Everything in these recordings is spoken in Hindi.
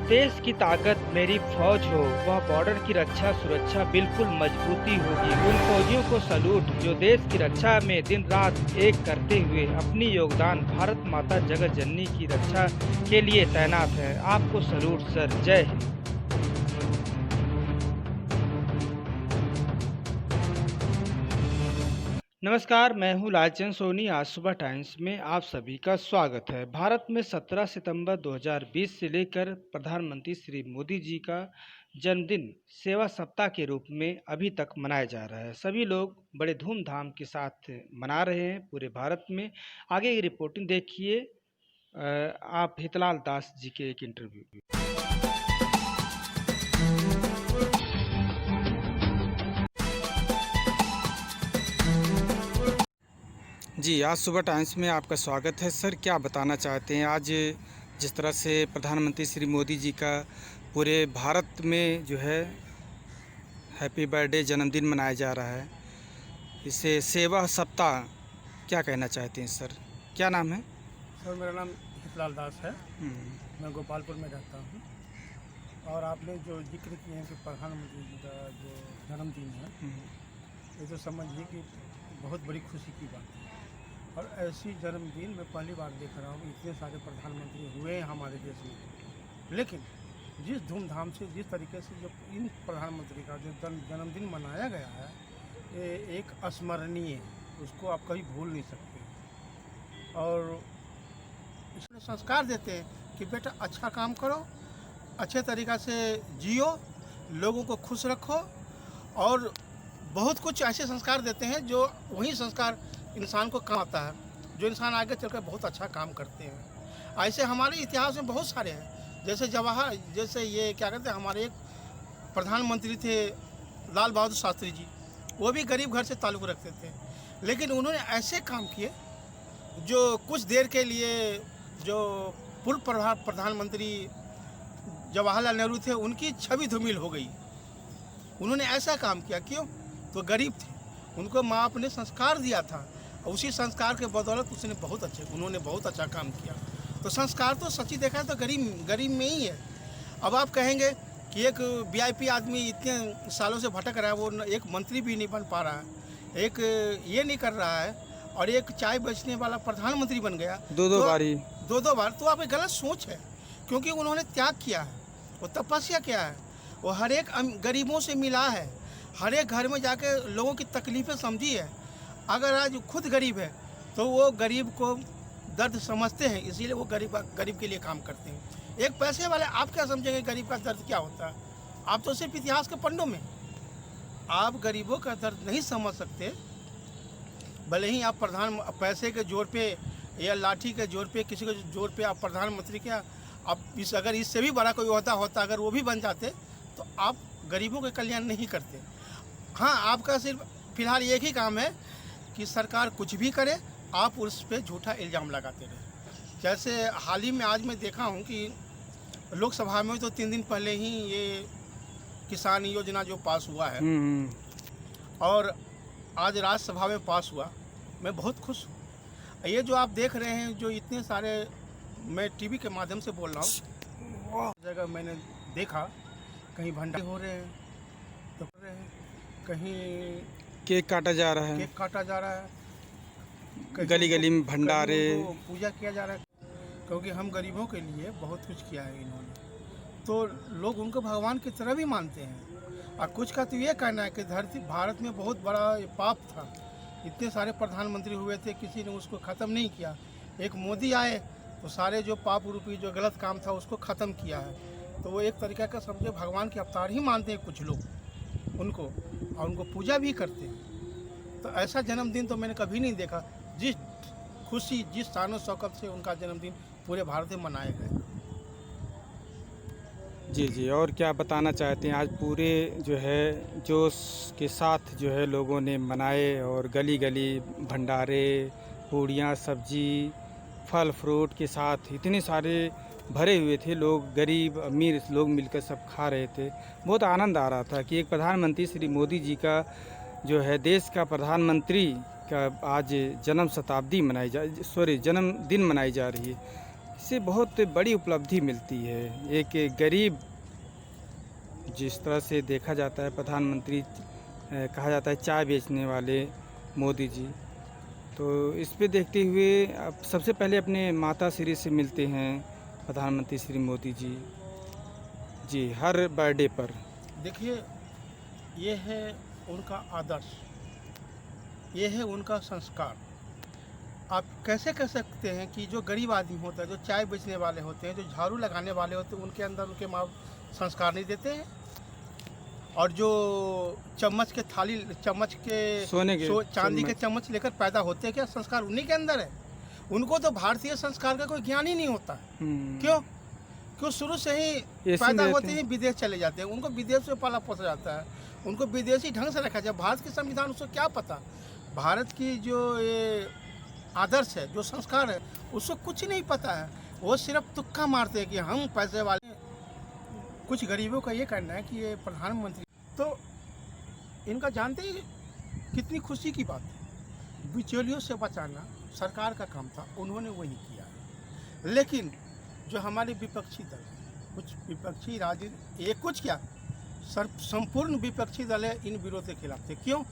देश की ताकत मेरी फौज हो, वह बॉर्डर की रक्षा सुरक्षा बिल्कुल मजबूती होगी। उन फौजियों को सैल्यूट जो देश की रक्षा में दिन रात एक करते हुए अपनी योगदान भारत माता जगत जननी की रक्षा के लिए तैनात है। आपको सैल्यूट सर, जय हिंद। नमस्कार, मैं हूँ लालचंद सोनी। आज सुबह टाइम्स में आप सभी का स्वागत है। भारत में 17 सितंबर 2020 से लेकर प्रधानमंत्री श्री मोदी जी का जन्मदिन सेवा सप्ताह के रूप में अभी तक मनाया जा रहा है। सभी लोग बड़े धूमधाम के साथ मना रहे हैं पूरे भारत में। आगे की रिपोर्टिंग देखिए आप हितलाल दास जी के एक इंटरव्यू। जी, आज सुबह टाइम्स में आपका स्वागत है सर। क्या बताना चाहते हैं आज जिस तरह से प्रधानमंत्री श्री मोदी जी का पूरे भारत में जो है हैप्पी बर्थडे जन्मदिन मनाया जा रहा है, इसे सेवा सप्ताह क्या कहना चाहते हैं सर? क्या नाम है सर? मेरा नाम हितलाल दास है। मैं गोपालपुर में रहता हूँ। और आपने जो जिक्र किए हैं कि प्रधानमंत्री जी का जो जन्मदिन है, ये तो समझिए कि बहुत बड़ी खुशी की बात है। और ऐसी जन्मदिन मैं पहली बार देख रहा हूँ। इतने सारे प्रधानमंत्री हुए हैं हमारे देश में, लेकिन जिस धूमधाम से जिस तरीके से जो इन प्रधानमंत्री का जो जन्मदिन मनाया गया है, ये एक अस्मरणीय है, उसको आप कभी भूल नहीं सकते। और इसमें संस्कार देते हैं कि बेटा अच्छा काम करो, अच्छे तरीक़ा से जियो, लोगों को खुश रखो। और बहुत कुछ ऐसे संस्कार देते हैं जो वही संस्कार इंसान को काम आता है, जो इंसान आगे चलकर बहुत अच्छा काम करते हैं। ऐसे हमारे इतिहास में बहुत सारे हैं। जैसे ये क्या कहते हैं, हमारे एक प्रधानमंत्री थे लाल बहादुर शास्त्री जी। वो भी गरीब घर से ताल्लुक़ रखते थे, लेकिन उन्होंने ऐसे काम किए जो कुछ देर के लिए जो पूर्व प्रधानमंत्री जवाहरलाल नेहरू थे, उनकी छवि धूमिल हो गई। उन्होंने ऐसा काम किया, क्यों? तो गरीब थे, उनको माँ बाप ने संस्कार दिया था, और उसी संस्कार के बदौलत उन्होंने बहुत अच्छा काम किया। तो संस्कार तो सच्ची देखा है तो गरीब में ही है। अब आप कहेंगे कि एक वीआईपी आदमी इतने सालों से भटक रहा है, वो एक मंत्री भी नहीं बन पा रहा है, एक ये नहीं कर रहा है, और एक चाय बेचने वाला प्रधानमंत्री बन गया दो बार। तो आपकी गलत सोच है, क्योंकि उन्होंने त्याग किया है, वो तपस्या किया है, वो हर एक गरीबों से मिला है, हर एक घर में जाके लोगों की तकलीफ़ें समझी है। अगर आज खुद गरीब है तो वो गरीब को दर्द समझते हैं, इसीलिए वो गरीब के लिए काम करते हैं। एक पैसे वाले आप क्या समझेंगे गरीब का दर्द क्या होता है? आप तो सिर्फ इतिहास के पन्नों में आप गरीबों का दर्द नहीं समझ सकते। भले ही आप पैसे के जोर पे या लाठी के जोर पे, किसी के जोर पे आप प्रधानमंत्री क्या, आप अगर इससे भी बड़ा कोई ओहदा होता, अगर वो भी बन जाते, तो आप गरीबों के कल्याण नहीं करते। हाँ, आपका सिर्फ फिलहाल एक ही काम है कि सरकार कुछ भी करे, आप उस पर झूठा इल्ज़ाम लगाते रहे। जैसे हाल ही में आज मैं देखा हूँ कि लोकसभा में तो 3 दिन पहले ही ये किसान योजना जो पास हुआ है, और आज राज्यसभा में पास हुआ। मैं बहुत खुश हूँ। ये जो आप देख रहे हैं, जो इतने सारे, मैं टीवी के माध्यम से बोल रहा हूँ, जगह मैंने देखा कहीं भंडारे हो रहे हैं, तो कहीं केक काटा जा रहा है, गली गली में भंडारे, पूजा किया जा रहा है, क्योंकि हम गरीबों के लिए बहुत कुछ किया है इन्होंने। तो लोग उनको भगवान की तरह भी मानते हैं। और कुछ का तो ये कहना है कि भारत में बहुत बड़ा ये पाप था, इतने सारे प्रधानमंत्री हुए थे, किसी ने उसको ख़त्म नहीं किया। एक मोदी आए तो सारे जो पाप रूपी जो गलत काम था उसको ख़त्म किया है। तो वो एक तरीक़ा का समझे भगवान के अवतार ही मानते हैं कुछ लोग उनको, और उनको पूजा भी करते हैं। तो ऐसा जन्मदिन तो मैंने कभी नहीं देखा, जिस खुशी, जिस शान शौकत से उनका जन्मदिन पूरे भारत में मनाया गया। जी, और क्या बताना चाहते हैं? आज पूरे जो है जोश के साथ जो है लोगों ने मनाए, और गली गली भंडारे, पूड़ियाँ, सब्जी, फल फ्रूट के साथ इतने सारे भरे हुए थे। लोग, गरीब अमीर लोग मिलकर सब खा रहे थे। बहुत आनंद आ रहा था कि एक प्रधानमंत्री श्री मोदी जी का जो है देश का प्रधानमंत्री का आज जन्मदिन मनाई जा रही है। इससे बहुत बड़ी उपलब्धि मिलती है। एक गरीब, जिस तरह से देखा जाता है प्रधानमंत्री कहा जाता है चाय बेचने वाले मोदी जी, तो इस पे देखते हुए अब सबसे पहले अपने माता श्री से मिलते हैं प्रधानमंत्री श्री मोदी जी। जी, हर बर्थडे पर। देखिए, ये है उनका आदर्श, ये है उनका संस्कार। आप कैसे कह सकते हैं कि जो गरीब आदमी होता है, जो चाय बेचने वाले होते हैं, जो झाड़ू लगाने वाले होते हैं, उनके अंदर उनके माँ संस्कार नहीं देते हैं? और जो चम्मच के थाली, चम्मच के सोने के चांदी के चम्मच लेकर पैदा होते हैं, क्या संस्कार उन्हीं के अंदर है? उनको तो भारतीय संस्कार का कोई ज्ञान ही नहीं होता है। क्यों शुरू से ही पैदा होते ही विदेश चले जाते हैं, उनको विदेश से पाला पोसा जाता है, उनको विदेशी ढंग से रखा जाए। भारत के संविधान उसको क्या पता? भारत की जो ये आदर्श है, जो संस्कार है, उसको कुछ नहीं पता है। वो सिर्फ तुक्का मारते हैं कि हम पैसे वाले। कुछ गरीबों का ये कहना है कि ये प्रधानमंत्री, तो इनका जानते ही कितनी खुशी की बात है। बिचौलियों से बचाना सरकार का काम था, उन्होंने वही किया है। लेकिन जो हमारे विपक्षी दल, कुछ विपक्षी राजनीति, ये कुछ क्या संपूर्ण विपक्षी दल है, इन विरोध के खिलाफ थे। क्यों?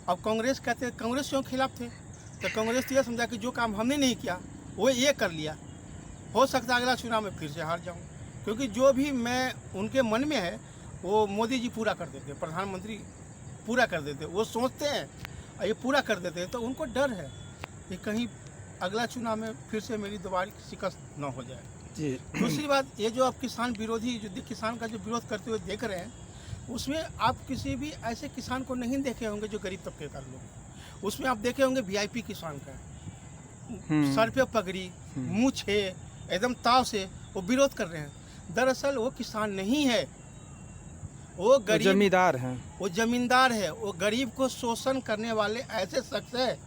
अब कांग्रेस कहते हैं, कांग्रेस क्यों खिलाफ थे? तो कांग्रेस तो यह समझा कि जो काम हमने नहीं किया वो ये कर लिया, हो सकता है अगला चुनाव में फिर से हार जाऊं। क्योंकि जो भी मैं उनके मन में है वो मोदी जी पूरा कर देते, प्रधानमंत्री पूरा कर देते। वो सोचते हैं और ये पूरा कर देते हैं, तो उनको डर है कि कहीं अगला चुनाव में फिर से मेरी दोबारा शिकस्त न हो जाए। जी। दूसरी बात, ये जो आप किसान विरोधी, जो किसान का जो विरोध करते हुए देख रहे हैं, उसमें आप किसी भी ऐसे किसान को नहीं देखे होंगे जो गरीब तबके का लोग। उसमें आप देखे होंगे वीआईपी किसान का, सर पे पगड़ी, मूछे, एकदम ताव से वो विरोध कर रहे हैं। दरअसल वो किसान नहीं है, वो गरीब जमींदार हैं। वो जमींदार है। वो गरीब को शोषण करने वाले ऐसे शख्स है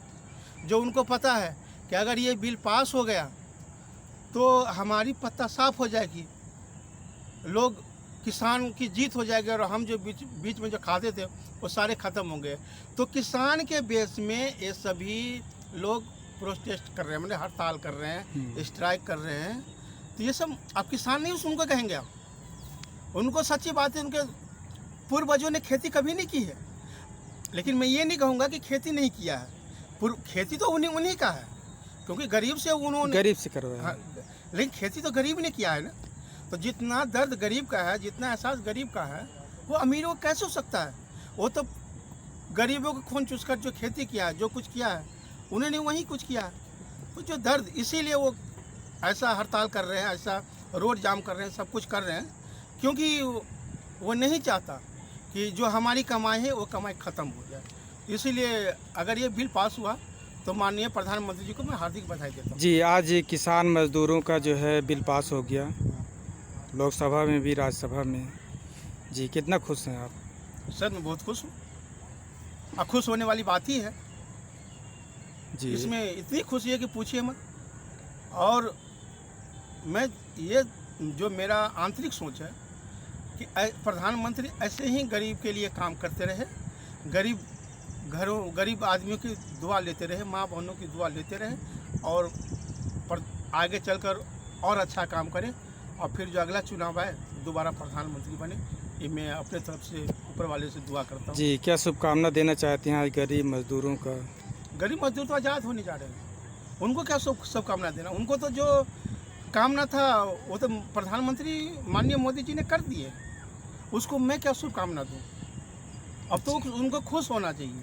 जो उनको पता है कि अगर ये बिल पास हो गया तो हमारी पत्ता साफ हो जाएगी, लोग किसान की जीत हो जाएगी, और हम जो बीच में जो खाते थे वो सारे ख़त्म होंगे। तो किसान के बेस में ये सभी लोग प्रोटेस्ट कर रहे हैं, मतलब हड़ताल कर रहे हैं, स्ट्राइक कर रहे हैं। तो ये सब आप किसान नहीं उनको कहेंगे आप? उनको सच्ची बात है, उनके पूर्वजों ने खेती कभी नहीं की है। लेकिन मैं ये नहीं कहूँगा कि खेती नहीं किया है, खेती तो उन्हीं का है, क्योंकि गरीब से उन्होंने गरीब से करवाया। हाँ, लेकिन खेती तो गरीब ने किया है ना। तो जितना दर्द गरीब का है, जितना एहसास गरीब का है, वो अमीरों को कैसे हो सकता है? वो तो गरीबों को खून चूसकर जो खेती किया है, जो कुछ किया है, उन्होंने वही कुछ किया है। तो जो दर्द, इसीलिए वो ऐसा हड़ताल कर रहे हैं, ऐसा रोड जाम कर रहे हैं, सब कुछ कर रहे हैं, क्योंकि वो नहीं चाहता कि जो हमारी कमाई है वो कमाई ख़त्म हो जाए। इसीलिए अगर ये बिल पास हुआ तो माननीय प्रधानमंत्री जी को मैं हार्दिक बधाई देता हूँ। जी, आज किसान मजदूरों का जो है बिल पास हो गया, लोकसभा में भी, राज्यसभा में। जी, कितना खुश हैं आप? सर, मैं बहुत खुश हूँ। अब खुश होने वाली बात ही है जी। इसमें इतनी खुशी है कि पूछिए मत। और मैं ये जो मेरा आंतरिक सोच है कि प्रधानमंत्री ऐसे ही गरीब के लिए काम करते रहे, गरीब आदमियों की दुआ लेते रहे, माँ बहनों की दुआ लेते रहे, और आगे चलकर और अच्छा काम करें, और फिर जो अगला चुनाव आए दोबारा प्रधानमंत्री बने। ये मैं अपने तरफ से ऊपर वाले से दुआ करता हूँ। जी, क्या शुभकामना देना चाहते हैं आज गरीब मजदूरों का? गरीब मजदूर तो आज़ाद होने जा रहे हैं, उनको क्या शुभकामना देना? उनको तो जो कामना था वो तो प्रधानमंत्री माननीय मोदी जी ने कर दिए, उसको मैं क्या शुभकामना दूँ? अब तो उनको खुश होना चाहिए।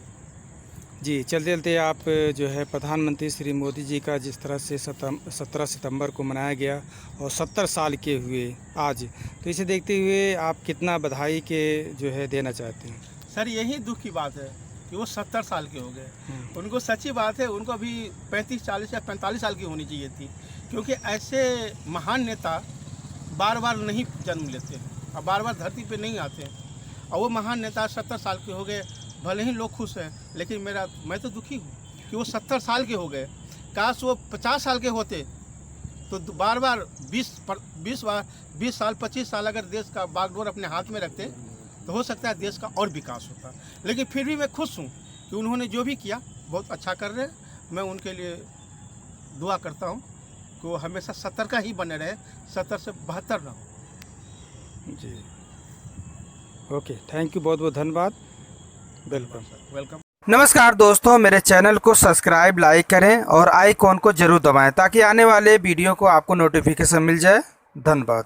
जी, चलते चलते आप जो है प्रधानमंत्री श्री मोदी जी का जिस तरह से 17 सितंबर को मनाया गया और 70 साल के हुए आज, तो इसे देखते हुए आप कितना बधाई के जो है देना चाहते हैं? सर, यही दुख की बात है कि वो 70 साल के हो गए। उनको सच्ची बात है, उनको अभी 35, 40 या 45 साल की होनी चाहिए थी, क्योंकि ऐसे महान नेता बार बार नहीं जन्म लेते हैं और बार बार धरती पे नहीं आते हैं। और वो महान नेता 70 साल के हो गए, भले ही लोग खुश हैं, लेकिन मैं तो दुखी हूँ कि वो 70 साल के हो गए। काश वो 50 साल के होते तो बार बार 20 साल 25 साल अगर देश का बागडोर अपने हाथ में रखते तो हो सकता है देश का और विकास होता। लेकिन फिर भी मैं खुश हूँ कि उन्होंने जो भी किया बहुत अच्छा कर रहे हैं। मैं उनके लिए दुआ करता हूँ को हमेशा सतर्क ही बने रहे, 70 से 72 ना हो। जी, ओके, थैंक यू, बहुत बहुत धन्यवाद, वेलकम। वेलकम। नमस्कार दोस्तों, मेरे चैनल को सब्सक्राइब, लाइक करें और आइकॉन को जरूर दबाएं ताकि आने वाले वीडियो को आपको नोटिफिकेशन मिल जाए। धन्यवाद।